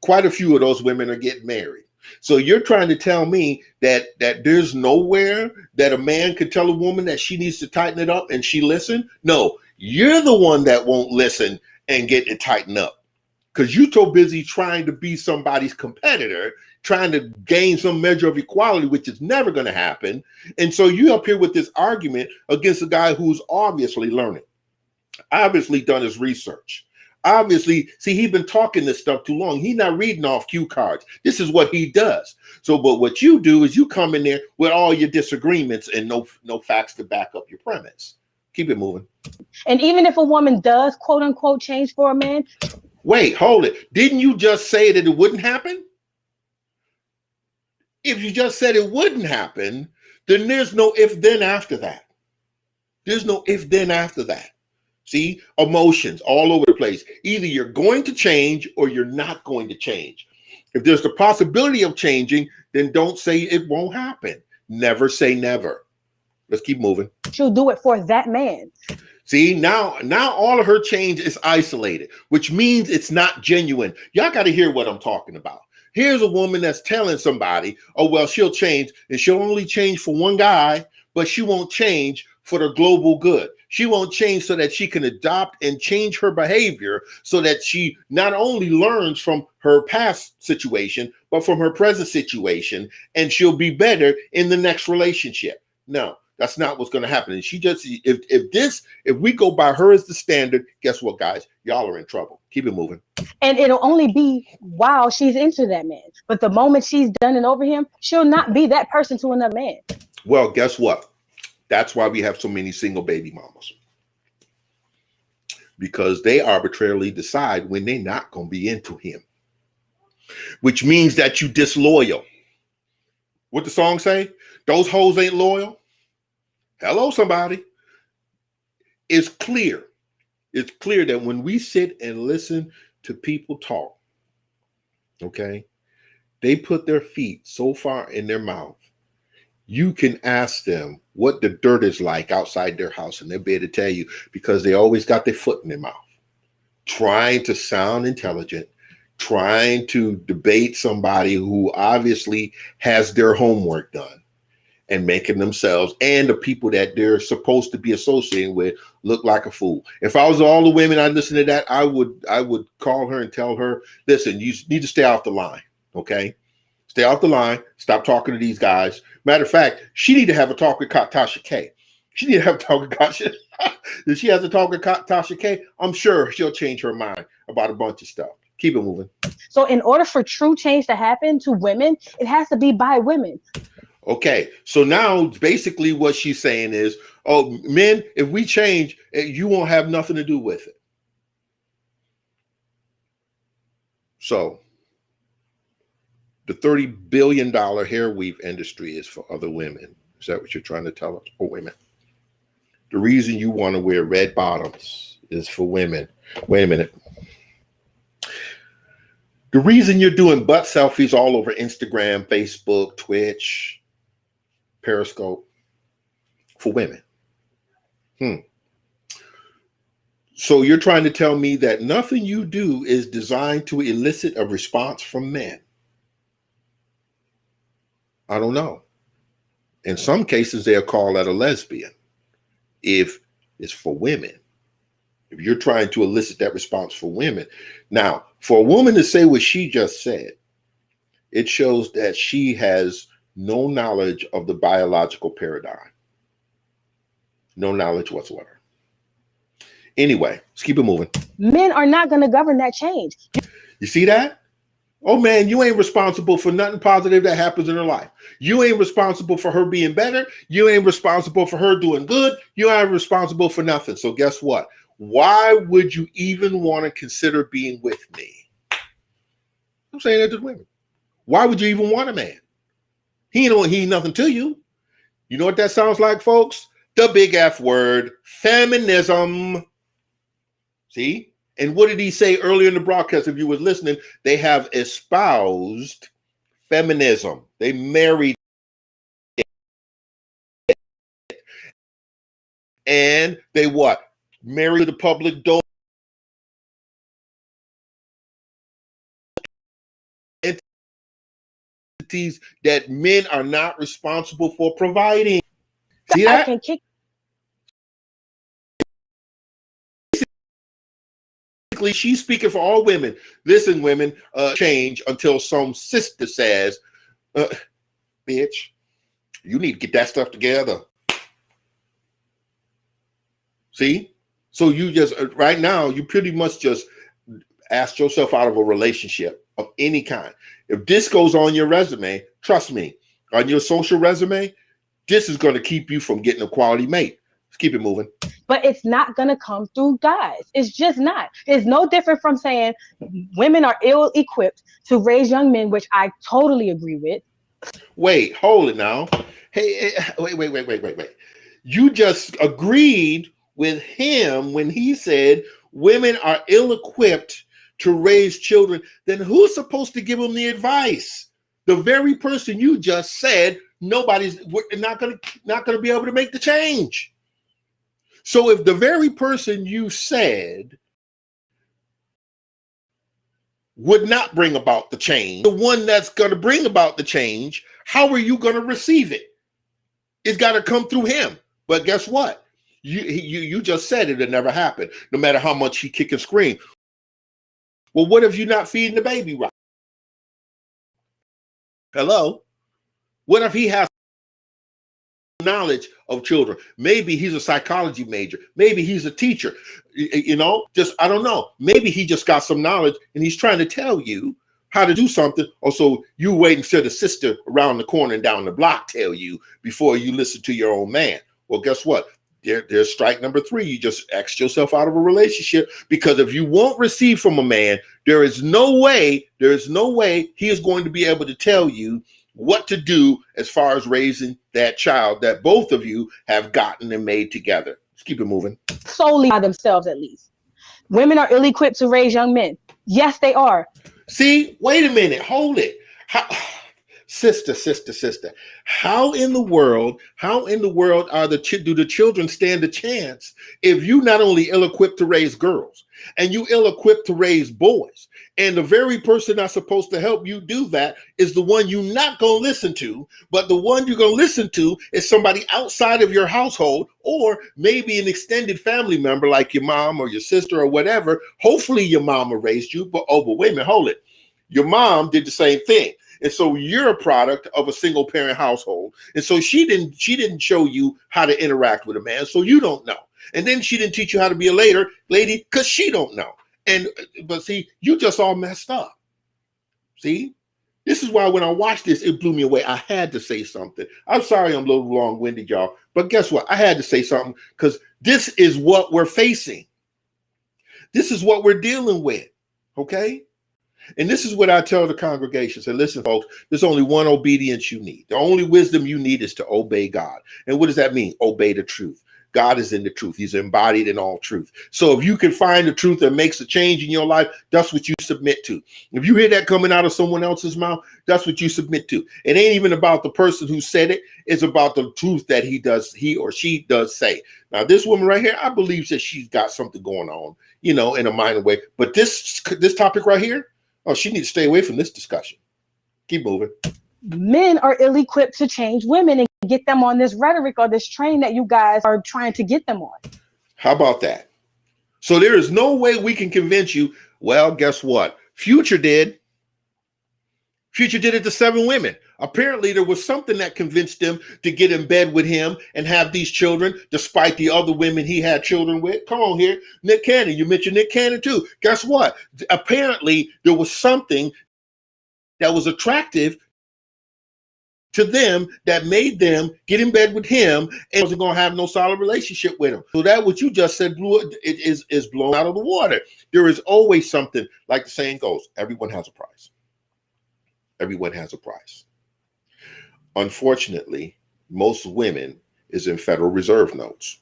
quite a few of those women are getting married. So you're trying to tell me that there's nowhere that a man could tell a woman that she needs to tighten it up and she listen? No, you're the one that won't listen and get it tightened up, because you're so busy trying to be somebody's competitor, trying to gain some measure of equality, which is never going to happen. And so you up here with this argument against a guy who's obviously learning, obviously done his research. Obviously, see, he's been talking this stuff too long. He's not reading off cue cards. This is what he does. So, but what you do is you come in there with all your disagreements and no facts to back up your premise. Keep it moving. And even if a woman does, quote unquote, change for a man. Wait, hold it. Didn't you just say that it wouldn't happen? If you just said it wouldn't happen, then there's no if then after that. There's no if then after that. See, emotions all over the place. Either you're going to change or you're not going to change. If there's the possibility of changing, then don't say it won't happen. Never say never. Let's keep moving. She'll do it for that man. See, now all of her change is isolated, which means it's not genuine. Y'all got to hear what I'm talking about. Here's a woman that's telling somebody, oh, well, she'll change, and she'll only change for one guy, but she won't change for the global good. She won't change so that she can adopt and change her behavior so that she not only learns from her past situation, but from her present situation, and she'll be better in the next relationship. No, that's not what's going to happen. And she just, if we go by her as the standard, guess what, guys? Y'all are in trouble. Keep it moving. And it'll only be while she's into that man. But the moment she's done and over him, she'll not be that person to another man. Well, guess what? That's why we have so many single baby mamas. Because they arbitrarily decide when they're not going to be into him. Which means that you disloyal. What the song say? Those hoes ain't loyal. Hello, somebody. It's clear. It's clear that when we sit and listen to people talk, okay, they put their feet so far in their mouth. You can ask them what the dirt is like outside their house, and they'll be able to tell you because they always got their foot in their mouth, trying to sound intelligent, trying to debate somebody who obviously has their homework done, and making themselves and the people that they're supposed to be associating with look like a fool. If I was all the women I listen to that, I would call her and tell her, listen, you need to stay off the line, okay? Stay off the line. Stop talking to these guys. Matter of fact, she need to have a talk with Tasha K. She need to have a talk with Tasha. If she has a talk with Tasha K, I'm sure she'll change her mind about a bunch of stuff. Keep it moving. So in order for true change to happen to women, it has to be by women. Okay, so now basically what she's saying is, oh, men, if we change, you won't have nothing to do with it. So the $30 billion hair weave industry is for other women. Is that what you're trying to tell us? Oh, women. The reason you want to wear red bottoms is for women. Wait a minute. The reason you're doing butt selfies all over Instagram, Facebook, Twitch, Periscope, for women. So you're trying to tell me that nothing you do is designed to elicit a response from men. I don't know. In some cases, they'll call that a lesbian if it's for women. If you're trying to elicit that response for women. Now, for a woman to say what she just said, it shows that she has no knowledge of the biological paradigm. No knowledge whatsoever. Anyway, let's keep it moving. Men are not going to govern that change. You see that? Oh man, you ain't responsible for nothing positive that happens in her life. You ain't responsible for her being better. You ain't responsible for her doing good. You ain't responsible for nothing. So guess what? Why would you even want to consider being with me? I'm saying that to women. Why would you even want a man? He ain't nothing to you. You know what that sounds like, folks? The big F word, feminism. See? And what did he say earlier in the broadcast? If you were listening, they have espoused feminism. They married it. And they what? Married the public domain. Entities that men are not responsible for providing. See that? I can kick. She's speaking for all women. Listen, women, change until some sister says, bitch, you need to get that stuff together. See? So you just, right now, you pretty much just asked yourself out of a relationship of any kind. If this goes on your resume, trust me, on your social resume, this is going to keep you from getting a quality mate. Let's keep it moving. But it's not going to come through guys. It's just not. It's no different from saying women are ill-equipped to raise young men, which I totally agree with. Wait, hold it now. Hey, wait. You just agreed with him when he said women are ill-equipped to raise children. Then who's supposed to give them the advice? The very person you just said nobody's not going to be able to make the change. So if the very person you said would not bring about the change, the one that's going to bring about the change, how are you going to receive it? It's got to come through him. But guess what? You just said it'll never happen, no matter how much he kick and scream. Well, what if you're not feeding the baby right? Hello? What if he has knowledge of children. Maybe he's a psychology major. Maybe he's a teacher. You know, just, I don't know. Maybe he just got some knowledge and he's trying to tell you how to do something. Or so you wait until the sister around the corner and down the block tell you before you listen to your own man. Well, guess what? There's strike number 3. You just X yourself out of a relationship, because if you won't receive from a man, there is no way he is going to be able to tell you what to do as far as raising that child that both of you have gotten and made together. Let's keep it moving. Solely by themselves, at least. Women are ill-equipped to raise young men. Yes, they are. See, wait a minute, hold it. Sister. How in the world do the children stand a chance if you not only ill-equipped to raise girls and you ill-equipped to raise boys, and the very person that's supposed to help you do that is the one you're not going to listen to, but the one you're going to listen to is somebody outside of your household, or maybe an extended family member like your mom or your sister or whatever. Hopefully your mama raised you, but wait a minute, hold it. Your mom did the same thing. And so you're a product of a single parent household. And so she didn't show you how to interact with a man, so you don't know. And then she didn't teach you how to be a lady because she don't know. But see, you just all messed up. See, this is why when I watched this, it blew me away. I had to say something. I'm sorry I'm a little long-winded, y'all, but guess what? I had to say something because this is what we're facing. This is what we're dealing with, okay? And this is what I tell the congregation. Say, listen, folks, there's only one obedience you need. The only wisdom you need is to obey God. And what does that mean? Obey the truth. God is in the truth. He's embodied in all truth. So if you can find the truth that makes a change in your life, that's what you submit to. If you hear that coming out of someone else's mouth, that's what you submit to. It ain't even about the person who said it. It's about the truth that he or she does say. Now, this woman right here, I believe that she's got something going on, you know, in a minor way. But this topic right here, oh, she needs to stay away from this discussion. Keep moving. Men are ill-equipped to change women and get them on this rhetoric or this train that you guys are trying to get them on. How about that? So there is no way we can convince you. Well, guess what? Future did. Future did it to 7 women. Apparently there was something that convinced them to get in bed with him and have these children, despite the other women he had children with. Come on here. Nick Cannon. You mentioned Nick Cannon too. Guess what? Apparently there was something that was attractive to them that made them get in bed with him and wasn't going to have no solid relationship with him. So that what you just said is blown out of the water. There is always something, like the saying goes, everyone has a price. Everyone has a price. Unfortunately, most women is in Federal Reserve notes.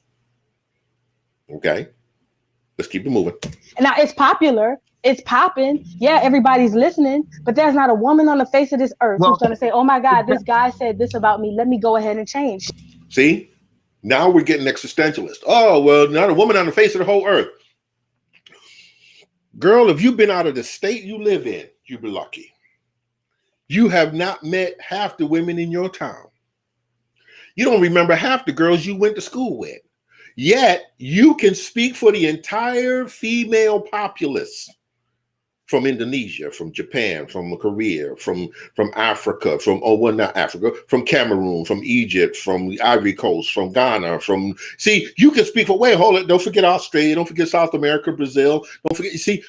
Okay, let's keep it moving. Now it's popular. It's popping. Yeah, everybody's listening, but there's not a woman on the face of this earth who's going to say, oh my God, this guy said this about me. Let me go ahead and change. See, now we're getting existentialist. Oh, well, not a woman on the face of the whole earth. Girl, if you've been out of the state you live in, you've been lucky. You have not met half the women in your town. You don't remember half the girls you went to school with. Yet you can speak for the entire female populace from Indonesia, from Japan, from Korea, from Africa, not Africa, from Cameroon, from Egypt, from the Ivory Coast, from Ghana, you can speak for, hold it, don't forget Australia, don't forget South America, Brazil,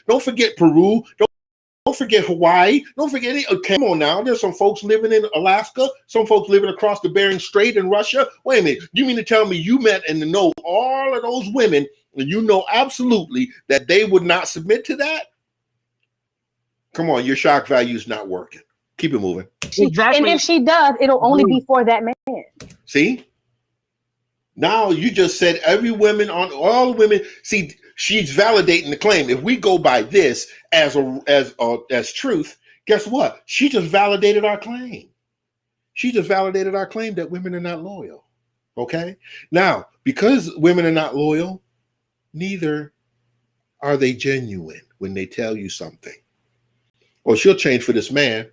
don't forget Peru, don't forget Hawaii. Don't forget any. Come on now. There's some folks living in Alaska. Some folks living across the Bering Strait in Russia. Wait a minute. You mean to tell me you met and know all of those women and you know absolutely that they would not submit to that? Come on. Your shock value is not working. Keep it moving. Exactly. And if she does, it'll only be for that man. See? Now you just said every woman on all women. See, she's validating the claim. If we go by this as truth, guess what? She just validated our claim. She just validated our claim that women are not loyal. Okay? Now, because women are not loyal, neither are they genuine when they tell you something. Well, she'll change for this man,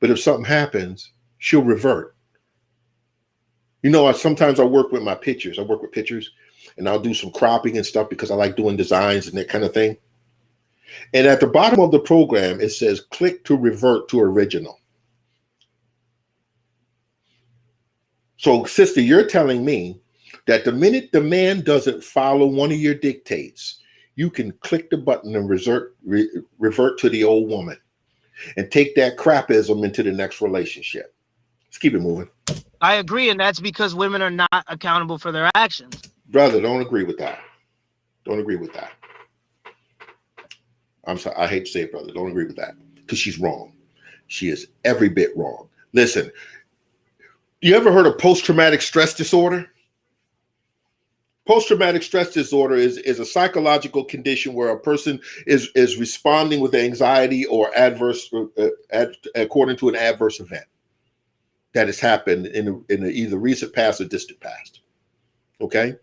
but if something happens, she'll revert. You know, sometimes I work with my pictures. I work with pictures. And I'll do some cropping and stuff because I like doing designs and that kind of thing. And at the bottom of the program, it says, click to revert to original. So, sister, you're telling me that the minute the man doesn't follow one of your dictates, you can click the button and revert to the old woman and take that crapism into the next relationship. Let's keep it moving. I agree, and that's because women are not accountable for their actions. Brother, don't agree with that. Don't agree with that. I'm sorry, I hate to say it, brother. Don't agree with that because she's wrong. She is every bit wrong. Listen, you ever heard of post-traumatic stress disorder? Post-traumatic stress disorder is a psychological condition where a person is responding with anxiety or adverse, according to an adverse event that has happened in the either recent past or distant past. Okay?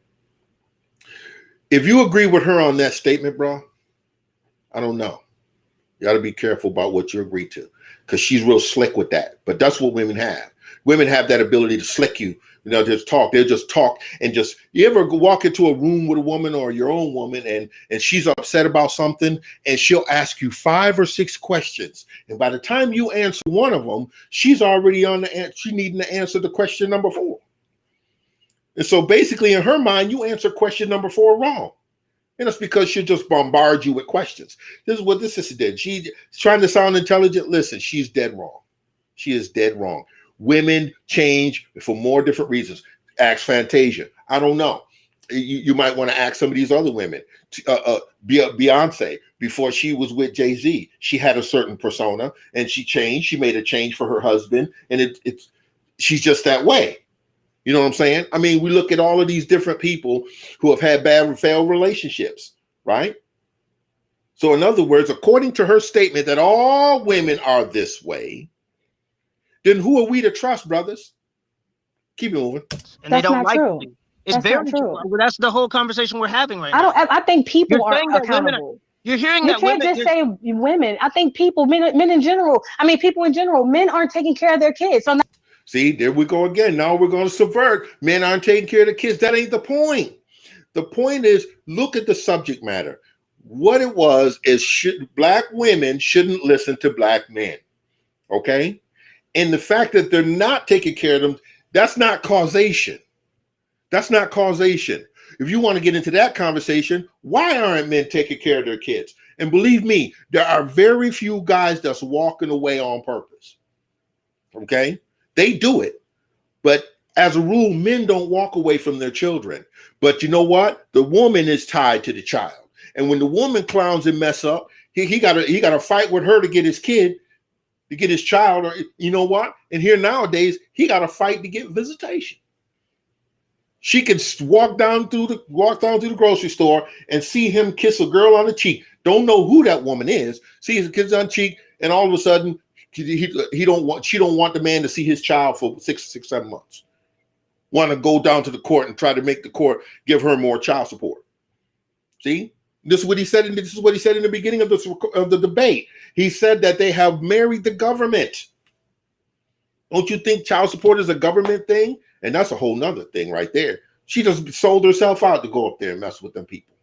If you agree with her on that statement, bro, I don't know. You got to be careful about what you agree to because she's real slick with that. But that's what women have. Women have that ability to slick you. You know, just talk. They'll just talk and just. You ever walk into a room with a woman or your own woman and she's upset about something and she'll ask you 5 or 6 questions. And by the time you answer one of them, she's already on the she needing to answer the question number 4. And so basically in her mind, you answer question number 4 wrong. And it's because she'll just bombard you with questions. This is what this sister did. She's trying to sound intelligent. Listen, she's dead wrong. She is dead wrong. Women change for more different reasons. Ask Fantasia. I don't know. You might want to ask some of these other women. Beyonce, before she was with Jay-Z, she had a certain persona and she changed. She made a change for her husband. And she's just that way. You know what I'm saying? I mean, we look at all of these different people who have had failed relationships, right? So in other words, according to her statement that all women are this way, then who are we to trust, brothers? Keep it moving. And they don't like it. It's very true. That's the whole conversation we're having right now. I think people are accountable. You're hearing you that can't women, just say women. I think people, men in general. I mean, people in general. Men aren't taking care of their kids. So see, there we go again. Now we're going to subvert. Men aren't taking care of the kids. That ain't the point. The point is, look at the subject matter. What it was is black women shouldn't listen to black men. Okay? And the fact that they're not taking care of them, that's not causation. That's not causation. If you want to get into that conversation, why aren't men taking care of their kids? And believe me, there are very few guys that's walking away on purpose. Okay? They do it. But as a rule, men don't walk away from their children. But you know what? The woman is tied to the child. And when the woman clowns and mess up, he got to fight with her to get his kid, to get his child, or you know what? And here nowadays, he got to fight to get visitation. She can walk down through the grocery store and see him kiss a girl on the cheek. Don't know who that woman is. Sees a kid on the cheek, and all of a sudden, she don't want the man to see his child for 7 months. Want to go down to the court and try to make the court give her more child support. See, this is what he said. This is what he said in the beginning of the debate. He said that they have married the government. Don't you think child support is a government thing? And that's a whole nother thing right there. She just sold herself out to go up there and mess with them people.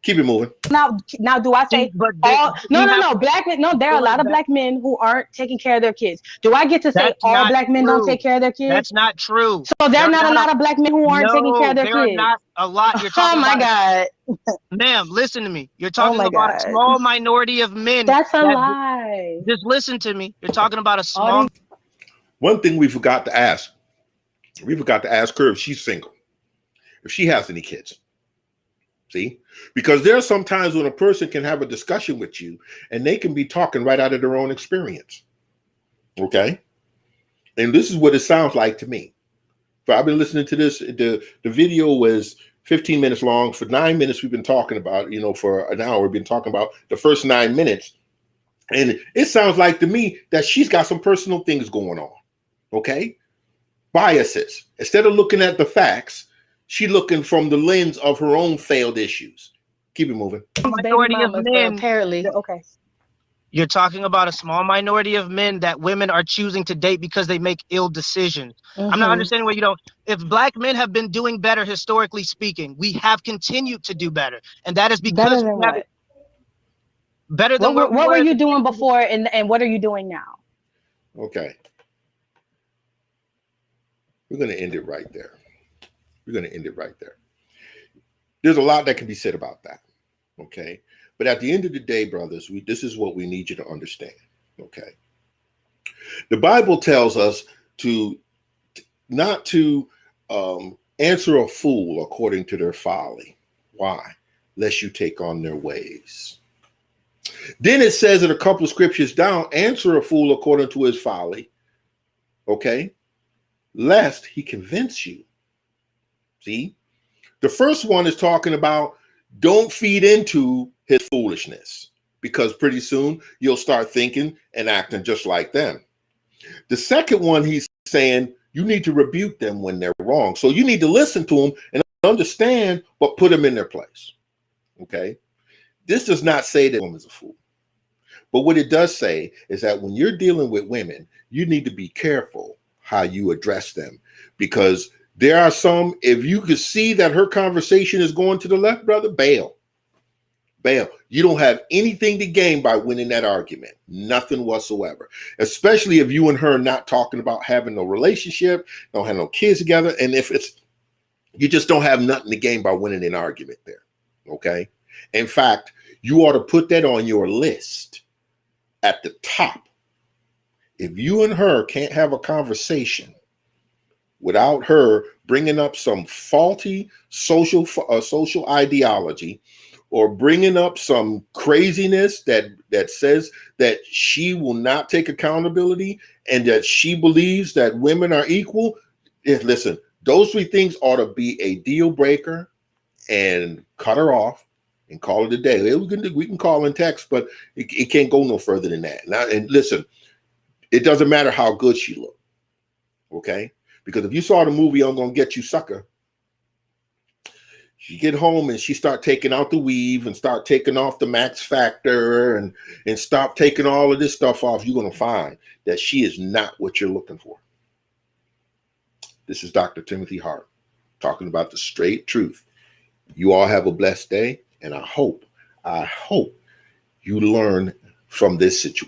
Keep it moving. Now do I say no, black men? No, there are a lot of black men who aren't taking care of their kids. Do I get to say all black men don't take care of their kids? That's not true. So there are not a lot of black men who aren't taking care of their kids. There are not a lot. You're talking oh my God. Ma'am, listen to me. You're talking about a small minority of men. That's a lie. Just listen to me. You're talking about a small. One thing we forgot to ask. We forgot to ask her if she's single, if she has any kids. See, because there are some times when a person can have a discussion with you and they can be talking right out of their own experience. Okay. And this is what it sounds like to me. So I've been listening to this. The video was 15 minutes long. For 9 minutes, we've been talking about, for an hour, we've been talking about the first 9 minutes. And it sounds like to me that she's got some personal things going on. Okay. Biases. Instead of looking at the facts, she's looking from the lens of her own failed issues. Keep it moving. Minority of men. Apparently. Okay. You're talking about a small minority of men that women are choosing to date because they make ill decisions. I'm not understanding where you don't. If black men have been doing better historically speaking, we have continued to do better. And that is because better than what were you doing before and what are you doing now? Okay. We're going to end it right there. We're going to end it right there. There's a lot that can be said about that. Okay. But at the end of the day, brothers, this is what we need you to understand. Okay. The Bible tells us to not to answer a fool according to their folly. Why? Lest you take on their ways. Then it says in a couple of scriptures down, answer a fool according to his folly. Okay. Lest he convince you. See? The first one is talking about don't feed into his foolishness, because pretty soon you'll start thinking and acting just like them. The second one, he's saying you need to rebuke them when they're wrong. So you need to listen to them and understand, but put them in their place. Okay. This does not say that woman's a fool. But what it does say is that when you're dealing with women, you need to be careful how you address them, because there are some, if you could see that her conversation is going to the left, brother, bail. Bail. You don't have anything to gain by winning that argument. Nothing whatsoever. Especially if you and her are not talking about having no relationship, don't have no kids together. And if it's, you just don't have nothing to gain by winning an argument there. Okay. In fact, you ought to put that on your list at the top. If you and her can't have a conversation without her bringing up some faulty social ideology, or bringing up some craziness that says that she will not take accountability and that she believes that women are equal, listen, those three things ought to be a deal breaker, and cut her off and call it a day. We can call and text, but it can't go no further than that. And listen, it doesn't matter how good she looked, okay? Because if you saw the movie I'm Gonna Get You Sucker, she get home and she start taking out the weave and start taking off the Max Factor and stop taking all of this stuff off, you're going to find that she is not what you're looking for. This is Dr. Timothy Hart talking about the straight truth. You all have a blessed day, and I hope you learn from this situation.